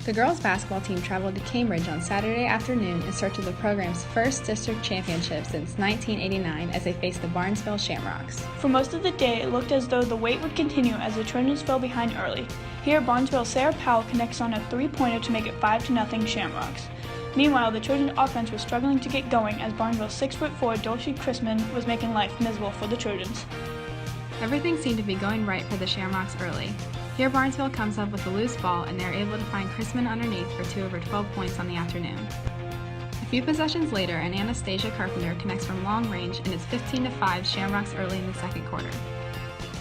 The girls' basketball team traveled to Cambridge on Saturday afternoon in search of the program's first district championship since 1989 as they faced the Barnesville Shamrocks. For most of the day, it looked as though the wait would continue as the Trojans fell behind early. Here, Barnesville's Sarah Powell connects on a three-pointer to make it 5-0 Shamrocks. Meanwhile, the Trojan offense was struggling to get going as Barnesville's 6'4" Dulcie Chrisman was making life miserable for the Trojans. Everything seemed to be going right for the Shamrocks early. Here, Barnesville comes up with a loose ball and they are able to find Chrisman underneath for 2 over 12 points on the afternoon. A few possessions later, an Anastasia Carpenter connects from long range and it's 15-5 Shamrocks early in the second quarter.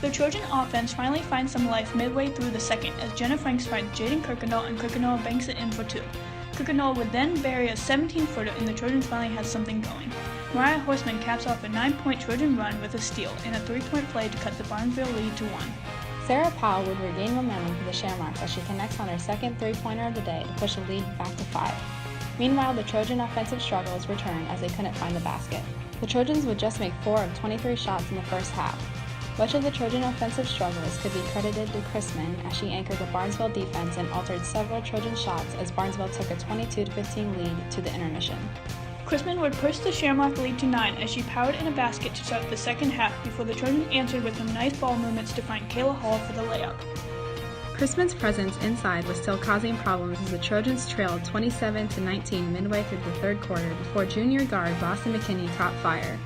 The Trojan offense finally finds some life midway through the second as Jenna Franks finds Jaden Kirkendall and Kirkendall banks it in for 2. Kirkendall would then bury a 17-footer and the Trojans finally had something going. Mariah Horseman caps off a 9-point Trojan run with a steal and a 3-point play to cut the Barnesville lead to 1. Sarah Powell would regain momentum for the Shamrocks as she connects on her second three-pointer of the day to push the lead back to 5. Meanwhile, the Trojan offensive struggles returned as they couldn't find the basket. The Trojans would just make 4 of 23 shots in the first half. Much of the Trojan offensive struggles could be credited to Chrisman as she anchored the Barnesville defense and altered several Trojan shots as Barnesville took a 22-15 lead to the intermission. Chrisman would push the Shamrock lead to 9 as she powered in a basket to start the second half before the Trojans answered with some nice ball movements to find Kayla Hall for the layup. Chrisman's presence inside was still causing problems as the Trojans trailed 27-19 midway through the third quarter before junior guard Boston McKinney caught fire.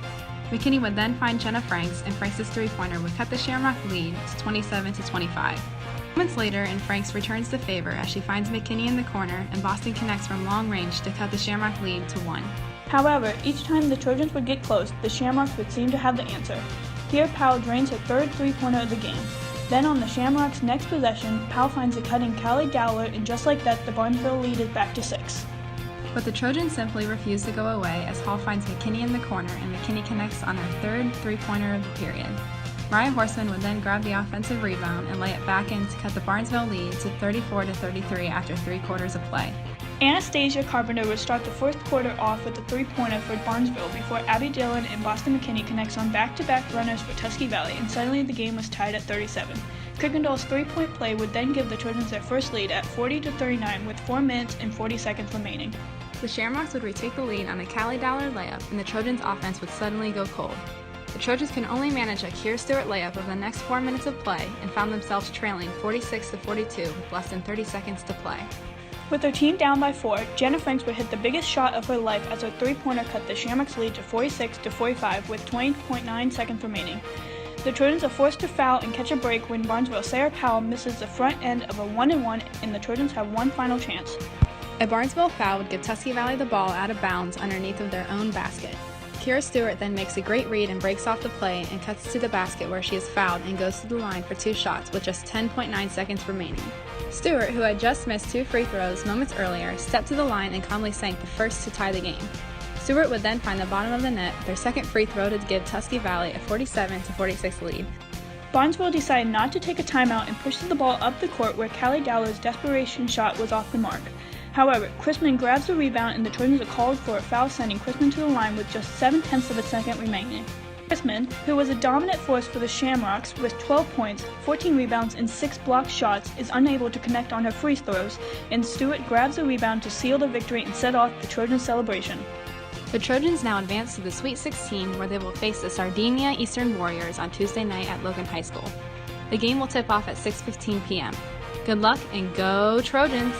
McKinney would then find Jenna Franks and Franks' three-pointer would cut the Shamrock lead to 27-25. Moments later, and Franks returns the favor as she finds McKinney in the corner and Boston connects from long range to cut the Shamrock lead to 1. However, each time the Trojans would get close, the Shamrocks would seem to have the answer. Here, Powell drains her third three-pointer of the game. Then on the Shamrocks' next possession, Powell finds a cutting Callie Dowler, and just like that, the Barnesville lead is back to 6. But the Trojans simply refuse to go away as Hall finds McKinney in the corner and McKinney connects on her third three-pointer of the period. Mariah Horseman would then grab the offensive rebound and lay it back in to cut the Barnesville lead to 34-33 after 3 quarters of play. Anastasia Carpenter would start the fourth quarter off with a three-pointer for Barnesville before Abby Dillon and Boston McKinney connects on back-to-back runners for Tusky Valley, and suddenly the game was tied at 37. Kirkendall's three-point play would then give the Trojans their first lead at 40-39 with 4 minutes and 40 seconds remaining. The Shamrocks would retake the lead on a Callie Dowler layup and the Trojans' offense would suddenly go cold. The Trojans can only manage a Kier Stewart layup over the next 4 minutes of play and found themselves trailing 46-42 with less than 30 seconds to play. With her team down by 4, Jenna Franks would hit the biggest shot of her life as her three-pointer cut the Shamrocks lead to 46-45 with 20.9 seconds remaining. The Trojans are forced to foul and catch a break when Barnesville's Sarah Powell misses the front end of a 1-and-1 and the Trojans have one final chance. A Barnesville foul would give Tusky Valley the ball out of bounds underneath of their own basket. Kiera Stewart then makes a great read and breaks off the play and cuts to the basket where she is fouled and goes to the line for 2 shots with just 10.9 seconds remaining. Stewart, who had just missed 2 free throws moments earlier, stepped to the line and calmly sank the first to tie the game. Stewart would then find the bottom of the net, their second free throw to give Tusky Valley a 47-46 lead. Barnesville decided not to take a timeout and pushed the ball up the court where Callie Dowler's desperation shot was off the mark. However, Chrisman grabs the rebound and the Trojans are called for a foul, sending Chrisman to the line with just 0.7 of a second remaining. Chrisman, who was a dominant force for the Shamrocks with 12 points, 14 rebounds, and 6 blocked shots, is unable to connect on her free throws, and Stewart grabs the rebound to seal the victory and set off the Trojan celebration. The Trojans now advance to the Sweet 16 where they will face the Sardinia Eastern Warriors on Tuesday night at Logan High School. The game will tip off at 6:15 p.m. Good luck and go Trojans!